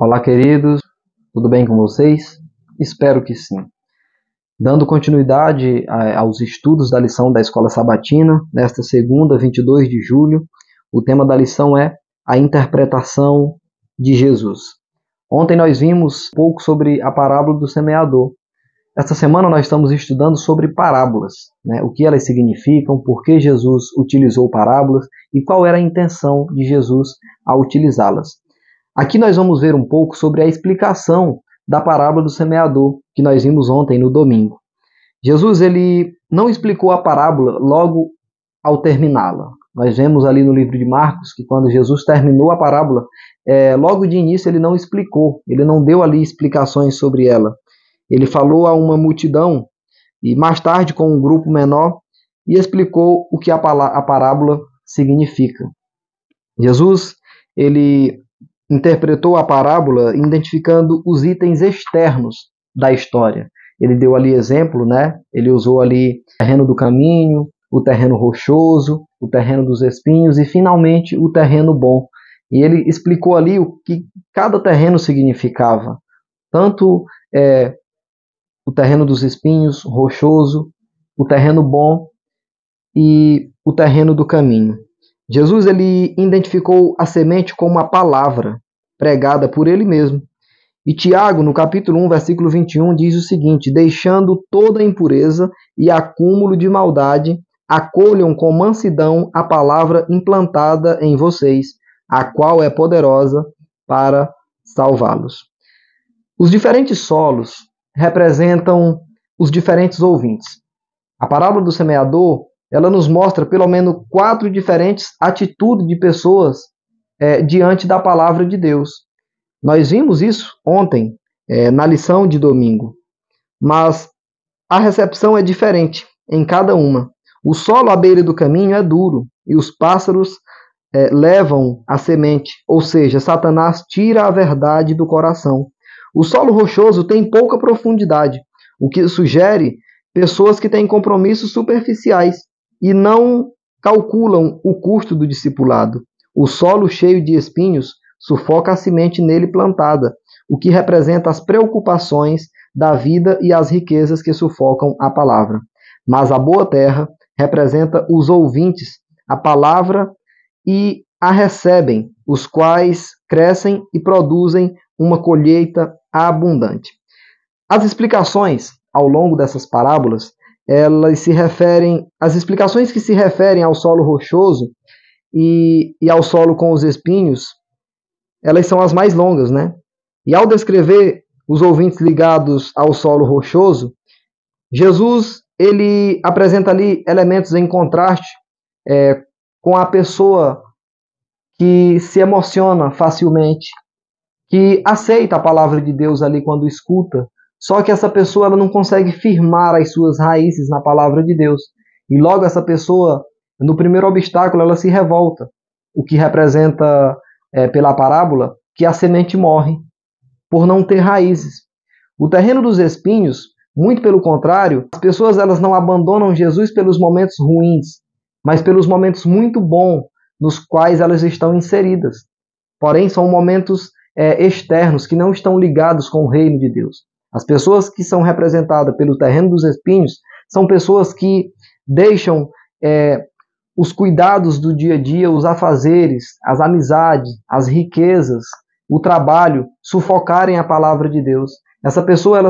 Olá, queridos, tudo bem com vocês? Espero que sim. Dando continuidade aos estudos da lição da Escola Sabatina, nesta segunda, 22 de julho, o tema da lição é a interpretação de Jesus. Ontem nós vimos um pouco sobre a parábola do semeador. Esta semana nós estamos estudando sobre parábolas, o que elas significam, por que Jesus utilizou parábolas e qual era a intenção de Jesus ao utilizá-las. Aqui nós vamos ver um pouco sobre a explicação da parábola do semeador, que nós vimos ontem no domingo. Jesus ele não explicou a parábola logo ao terminá-la. Nós vemos ali no livro de Marcos que quando Jesus terminou a parábola, logo de início ele não explicou, ele não deu ali explicações sobre ela. Ele falou a uma multidão e mais tarde com um grupo menor e explicou o que a parábola significa. Jesus ele interpretou a parábola identificando os itens externos da história. Ele deu ali exemplo, Ele usou ali o terreno do caminho, o terreno rochoso, o terreno dos espinhos e finalmente o terreno bom. E ele explicou ali o que cada terreno significava. Tanto o terreno dos espinhos, rochoso, o terreno bom e o terreno do caminho. Jesus ele identificou a semente como a palavra pregada por ele mesmo. E Tiago, no capítulo 1, versículo 21, diz o seguinte: deixando toda impureza e acúmulo de maldade, acolham com mansidão a palavra implantada em vocês, a qual é poderosa para salvá-los. Os diferentes solos representam os diferentes ouvintes. A parábola do semeador ela nos mostra pelo menos 4 diferentes atitudes de pessoas diante da palavra de Deus. Nós vimos isso ontem, na lição de domingo. Mas a recepção é diferente em cada uma. O solo à beira do caminho é duro e os pássaros levam a semente, ou seja, Satanás tira a verdade do coração. O solo rochoso tem pouca profundidade, o que sugere pessoas que têm compromissos superficiais e não calculam o custo do discipulado. O solo cheio de espinhos sufoca a semente nele plantada, o que representa as preocupações da vida e as riquezas que sufocam a palavra. Mas a boa terra representa os ouvintes, a palavra e a recebem, os quais crescem e produzem uma colheita abundante. As explicações ao longo dessas parábolas as explicações que se referem ao solo rochoso e ao solo com os espinhos, elas são as mais longas, E ao descrever os ouvintes ligados ao solo rochoso, Jesus ele apresenta ali elementos em contraste com a pessoa que se emociona facilmente, que aceita a palavra de Deus ali quando escuta, só que essa pessoa ela não consegue firmar as suas raízes na palavra de Deus. E logo essa pessoa, no primeiro obstáculo, ela se revolta. O que representa, pela parábola, que a semente morre por não ter raízes. O terreno dos espinhos, muito pelo contrário, as pessoas elas não abandonam Jesus pelos momentos ruins, mas pelos momentos muito bons nos quais elas estão inseridas. Porém, são momentos externos que não estão ligados com o reino de Deus. As pessoas que são representadas pelo terreno dos espinhos são pessoas que deixam os cuidados do dia a dia, os afazeres, as amizades, as riquezas, o trabalho, sufocarem a palavra de Deus. Essa pessoa,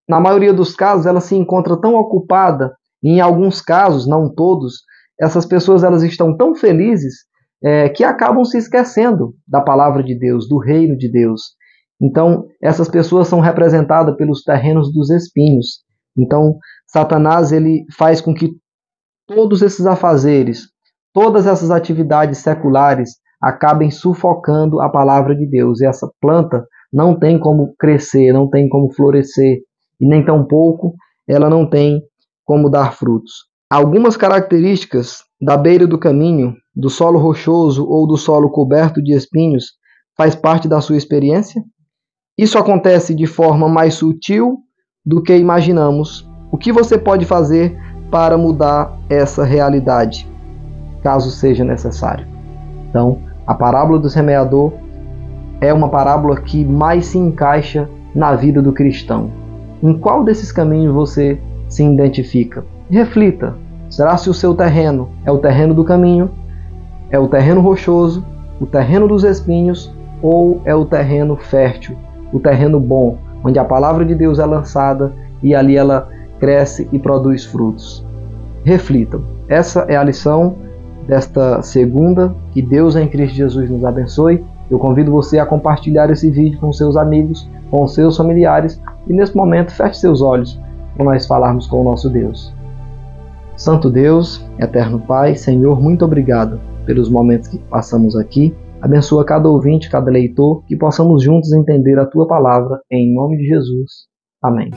na maioria dos casos, ela se encontra tão ocupada, e em alguns casos, não todos, essas pessoas elas estão tão felizes que acabam se esquecendo da palavra de Deus, do reino de Deus. Então, essas pessoas são representadas pelos terrenos dos espinhos. Então, Satanás ele faz com que todos esses afazeres, todas essas atividades seculares acabem sufocando a palavra de Deus. E essa planta não tem como crescer, não tem como florescer, e nem tampouco ela não tem como dar frutos. Algumas características da beira do caminho, do solo rochoso ou do solo coberto de espinhos, faz parte da sua experiência? Isso acontece de forma mais sutil do que imaginamos. O que você pode fazer para mudar essa realidade, caso seja necessário? Então, a parábola do semeador é uma parábola que mais se encaixa na vida do cristão? Em qual desses caminhos você se identifica? Reflita. Será se o seu terreno é o terreno do caminho, é o terreno rochoso, o terreno dos espinhos, ou é o terreno fértil, o terreno bom, onde a palavra de Deus é lançada e ali ela cresce e produz frutos? Reflitam. Essa é a lição desta segunda. Que Deus em Cristo Jesus nos abençoe. Eu convido você a compartilhar esse vídeo com seus amigos, com seus familiares, e nesse momento feche seus olhos para nós falarmos com o nosso Deus. Santo Deus, eterno Pai, Senhor, muito obrigado pelos momentos que passamos aqui. Abençoa cada ouvinte, cada leitor, que possamos juntos entender a Tua palavra, em nome de Jesus. Amém.